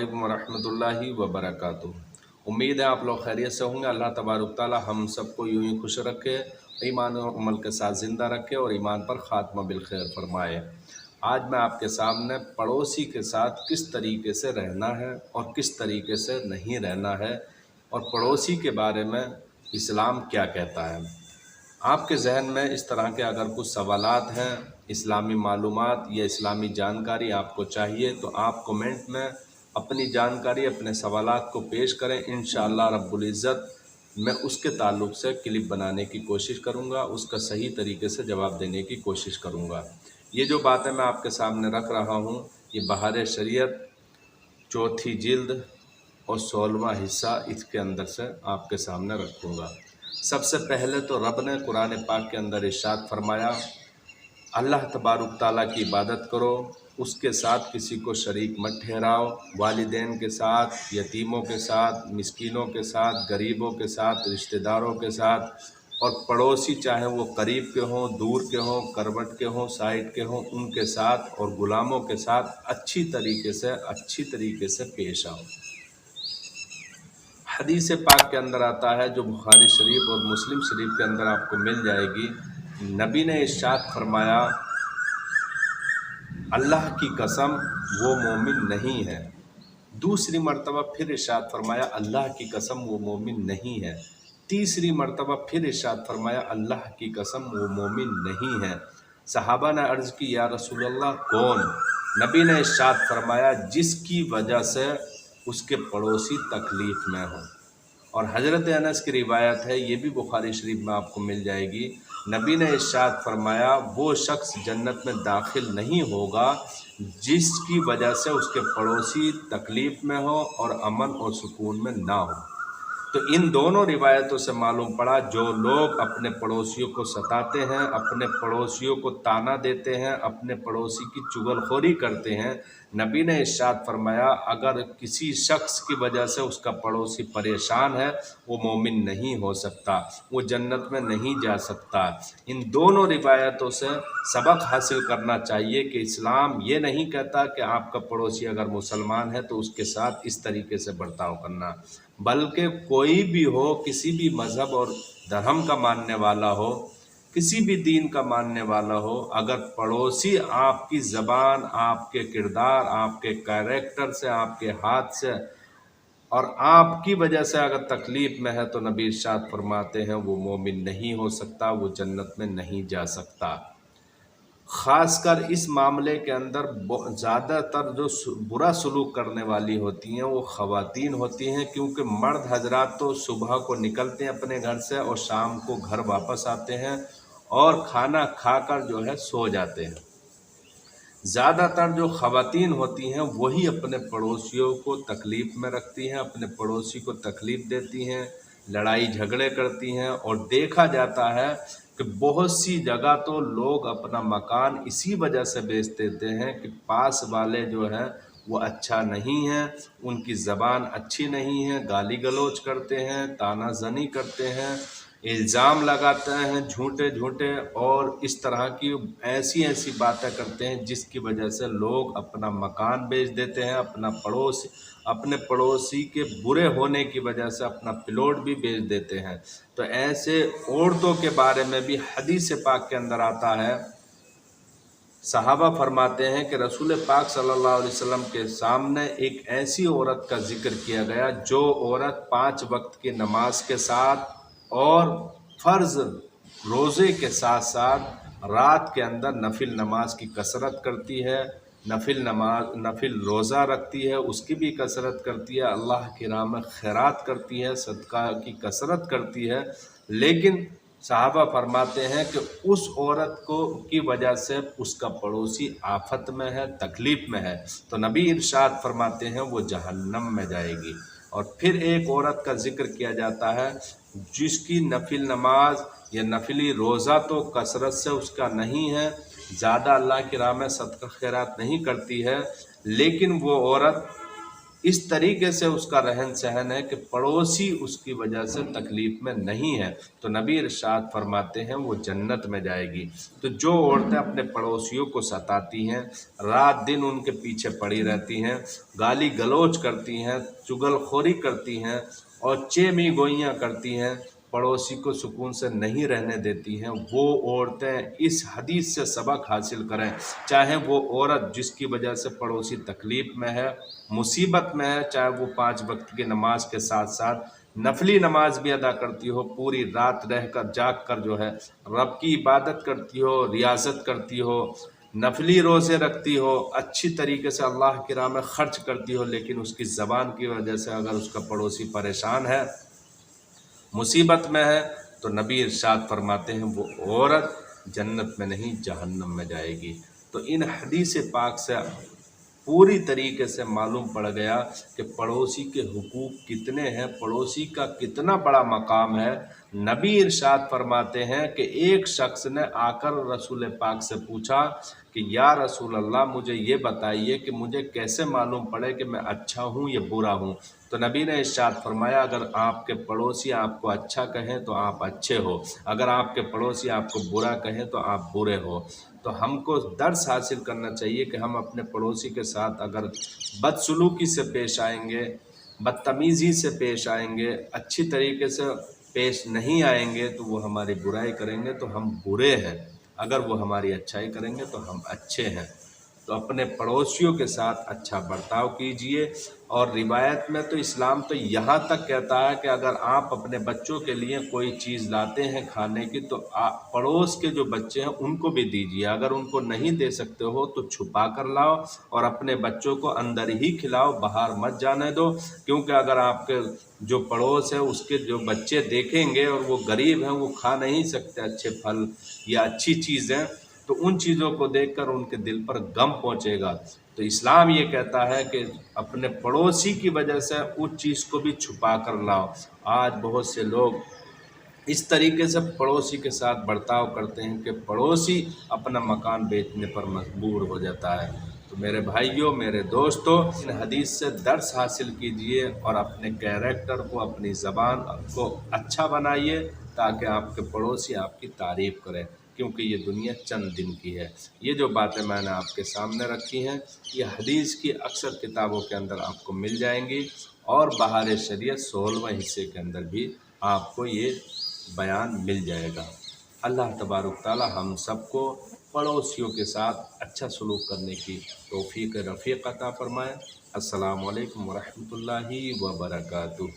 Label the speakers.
Speaker 1: अस्सलामुअलैकुम वरहमतुल्लाहि वबरकातुहू। उम्मीद है आप लोग खैरियत से होंगे। अल्लाह तबारक ताला हम सबको यूं ही खुश रखे, ईमान और अमल के साथ ज़िंदा रखे और ईमान पर ख़ात्मा बिल खैर फरमाए। आज मैं आपके सामने पड़ोसी के साथ किस तरीके से रहना है और किस तरीके से नहीं रहना है और पड़ोसी के बारे में इस्लाम क्या कहता है। आपके जहन में इस तरह के अगर कुछ सवालात हैं, इस्लामी मालूमात या इस्लामी जानकारी आपको चाहिए तो आप कमेंट में अपनी जानकारी, अपने सवालात को पेश करें। इंशाअल्लाह रब्बुल इज़्ज़त मैं उसके ताल्लुक़ से क्लिप बनाने की कोशिश करूंगा, उसका सही तरीके से जवाब देने की कोशिश करूंगा। ये जो बातें मैं आपके सामने रख रहा हूँ ये बहार शरीयत चौथी जिल्द और 16वां हिस्सा इसके अंदर से आपके सामने रखूँगा। सबसे पहले तो रब ने कुरान पाक के अंदर इरशाद फरमाया, अल्लाह तबारक ताला की इबादत करो, उसके साथ किसी को शरीक मत ठहराओ। वालिदैन के साथ, यतीमों के साथ, मिस्कीनों के साथ, गरीबों के साथ, रिश्तेदारों के साथ और पड़ोसी चाहे वो करीब के हों, दूर के हों, करवट के हों, साइड के हों, उनके साथ और ग़ुलामों के साथ अच्छी तरीके से पेश आओ। हदीस पाक के अंदर आता है जो बुखारी शरीफ और मुस्लिम शरीफ के अंदर आपको मिल जाएगी। नबी ने इरशाद फरमाया, अल्लाह की कसम वो मोमिन नहीं है। दूसरी मर्तबा फिर इरशाद फरमाया, अल्लाह की कसम वो मोमिन नहीं है। तीसरी मर्तबा फिर इरशाद फरमाया, अल्लाह की कसम वो मोमिन नहीं है। सहाबा ने अर्ज़ की, या रसूल अल्लाह कौन? नबी ने इरशाद फरमाया, जिसकी वजह से उसके पड़ोसी तकलीफ़ में हो। और हज़रत अनस की रिवायत है, ये भी बुखारी शरीफ में आपको मिल जाएगी। नबी ने इरशाद फरमाया, वो शख्स जन्नत में दाखिल नहीं होगा जिसकी वजह से उसके पड़ोसी तकलीफ़ में हो और अमन और सुकून में ना हो। तो इन दोनों रिवायतों से मालूम पड़ा, जो लोग अपने पड़ोसियों को सताते हैं, अपने पड़ोसियों को ताना देते हैं, अपने पड़ोसी की चुगलखोरी करते हैं, नबी ने इरशाद फरमाया, अगर किसी शख्स की वजह से उसका पड़ोसी परेशान है वो मोमिन नहीं हो सकता, वो जन्नत में नहीं जा सकता। इन दोनों रिवायतों से सबक हासिल करना चाहिए कि इस्लाम ये नहीं कहता कि आपका पड़ोसी अगर मुसलमान है तो उसके साथ इस तरीके से बर्ताव करना, बल्कि कोई भी हो, किसी भी मज़हब और धर्म का मानने वाला हो, किसी भी दीन का मानने वाला हो, अगर पड़ोसी आपकी ज़बान, आपके किरदार, आपके कैरेक्टर से, आपके हाथ से और आपकी वजह से अगर तकलीफ़ में है तो नबी इरशाद फरमाते हैं वो मोमिन नहीं हो सकता, वो जन्नत में नहीं जा सकता। ख़ासकर इस मामले के अंदर ज़्यादातर जो बुरा सलूक करने वाली होती हैं वो ख़वातीन होती हैं, क्योंकि मर्द हजरात तो सुबह को निकलते हैं अपने घर से और शाम को घर वापस आते हैं और खाना खाकर जो है सो जाते हैं। ज़्यादातर जो ख़वातीन होती हैं वही अपने पड़ोसियों को तकलीफ़ में रखती हैं, अपने पड़ोसी को तकलीफ़ देती हैं, लड़ाई झगड़े करती हैं। और देखा जाता है कि बहुत सी जगह तो लोग अपना मकान इसी वजह से बेच देते हैं कि पास वाले जो हैं वो अच्छा नहीं हैं, उनकी ज़बान अच्छी नहीं है, गाली गलौज करते हैं, तानाज़नी करते हैं, इल्ज़ाम लगाते हैं झूठे झूठे और इस तरह की ऐसी ऐसी बातें करते हैं जिसकी वजह से लोग अपना मकान बेच देते हैं, अपने पड़ोसी के बुरे होने की वजह से अपना प्लॉट भी बेच देते हैं। तो ऐसे औरतों के बारे में भी हदीस पाक के अंदर आता है, सहाबा फरमाते हैं कि रसूल पाक सल्लल्लाहु अलैहि वसल्लम के सामने एक ऐसी औरत का जिक्र किया गया जो औरत 5 वक्त की नमाज के साथ और फ़र्ज़ रोज़े के साथ साथ रात के अंदर नफिल नमाज की कसरत करती है, नफिल रोज़ा रखती है, उसकी भी कसरत करती है, अल्लाह की राह में खैरात करती है, सदका की कसरत करती है। लेकिन साहबा फरमाते हैं कि उस औरत को की वजह से उसका पड़ोसी आफत में है, तकलीफ़ में है, तो नबी इरशाद फरमाते हैं वो जहन्नम में जाएगी। और फिर एक औरत का जिक्र किया जाता है जिसकी नफिल नमाज या नफिली रोज़ा तो कसरत से उसका नहीं है, ज़्यादा अल्लाह की राह में सदका खैरात नहीं करती है, लेकिन वो औरत اس طریقے سے اس کا رہن سہن ہے کہ پڑوسی اس کی وجہ سے تکلیف میں نہیں ہے، تو نبی ارشاد فرماتے ہیں وہ جنت میں جائے گی۔ تو جو عورتیں اپنے پڑوسیوں کو ستاتی ہیں، رات دن ان کے پیچھے پڑی رہتی ہیں، گالی گلوچ کرتی ہیں، چغل خوری کرتی ہیں اور چیمی گوئیاں کرتی ہیں، پڑوسی کو سکون سے نہیں رہنے دیتی ہیں، وہ عورتیں اس حدیث سے سبق حاصل کریں، چاہے وہ عورت جس کی وجہ سے پڑوسی تکلیف میں ہے، مصیبت میں ہے، چاہے وہ 5 وقت کی نماز کے ساتھ ساتھ نفلی نماز بھی ادا کرتی ہو، پوری رات رہ کر جاگ کر جو ہے رب کی عبادت کرتی ہو، ریاضت کرتی ہو، نفلی روزے رکھتی ہو، اچھی طریقے سے اللہ کی راہ میں خرچ کرتی ہو، لیکن اس کی زبان کی وجہ سے اگر اس کا پڑوسی پریشان ہے، مصیبت میں ہے، تو نبی ارشاد فرماتے ہیں وہ عورت جنت میں نہیں جہنم میں جائے گی۔ تو ان حدیث پاک سے پوری طریقے سے معلوم پڑ گیا کہ پڑوسی کے حقوق کتنے ہیں، پڑوسی کا کتنا بڑا مقام ہے۔ نبی ارشاد فرماتے ہیں کہ ایک شخص نے آ کر رسول پاک سے پوچھا کہ یا رسول اللہ مجھے یہ بتائیے کہ مجھے کیسے معلوم پڑے کہ میں اچھا ہوں یا برا ہوں؟ تو نبی نے ارشاد فرمایا اگر آپ کے پڑوسی آپ کو اچھا کہیں تو آپ اچھے ہو، اگر آپ کے پڑوسی آپ کو برا کہیں تو آپ برے ہو۔ تو ہم کو درس حاصل کرنا چاہیے کہ ہم اپنے پڑوسی کے ساتھ اگر بدسلوکی سے پیش آئیں گے، بدتمیزی سے پیش آئیں گے، اچھی طریقے سے پیش نہیں آئیں گے تو وہ ہماری برائی کریں گے تو ہم برے ہیں، اگر وہ ہماری اچھائی کریں گے تو ہم اچھے ہیں۔ تو اپنے پڑوسیوں کے ساتھ اچھا برتاؤ کیجئے۔ اور روایت میں تو اسلام تو یہاں تک کہتا ہے کہ اگر آپ اپنے بچوں کے لیے کوئی چیز لاتے ہیں کھانے کی تو پڑوس کے جو بچے ہیں ان کو بھی دیجیے، اگر ان کو نہیں دے سکتے ہو تو چھپا کر لاؤ اور اپنے بچوں کو اندر ہی کھلاؤ، باہر مت جانے دو، کیونکہ اگر آپ کے جو پڑوس ہے اس کے جو بچے دیکھیں گے اور وہ غریب ہیں، وہ کھا نہیں سکتے اچھے پھل یا اچھی چیزیں، تو ان چیزوں کو دیکھ کر ان کے دل پر غم پہنچے گا۔ تو اسلام یہ کہتا ہے کہ اپنے پڑوسی کی وجہ سے اس چیز کو بھی چھپا کر لاؤ۔ آج بہت سے لوگ اس طریقے سے پڑوسی کے ساتھ برتاؤ کرتے ہیں کہ پڑوسی اپنا مکان بیچنے پر مجبور ہو جاتا ہے۔ تو میرے بھائیوں، میرے دوستوں، ان حدیث سے درس حاصل کیجئے اور اپنے کیریکٹر کو، اپنی زبان کو اچھا بنائیے تاکہ آپ کے پڑوسی آپ کی تعریف کریں، کیونکہ یہ دنیا چند دن کی ہے۔ یہ جو باتیں میں نے آپ کے سامنے رکھی ہیں یہ حدیث کی اکثر کتابوں کے اندر آپ کو مل جائیں گی، اور بہار شریعت 16ویں حصے کے اندر بھی آپ کو یہ بیان مل جائے گا۔ اللہ تبارک تعالی ہم سب کو پڑوسیوں کے ساتھ اچھا سلوک کرنے کی توفیق رفیق عطا فرمائے۔ السلام علیکم ورحمۃ اللہ وبرکاتہ۔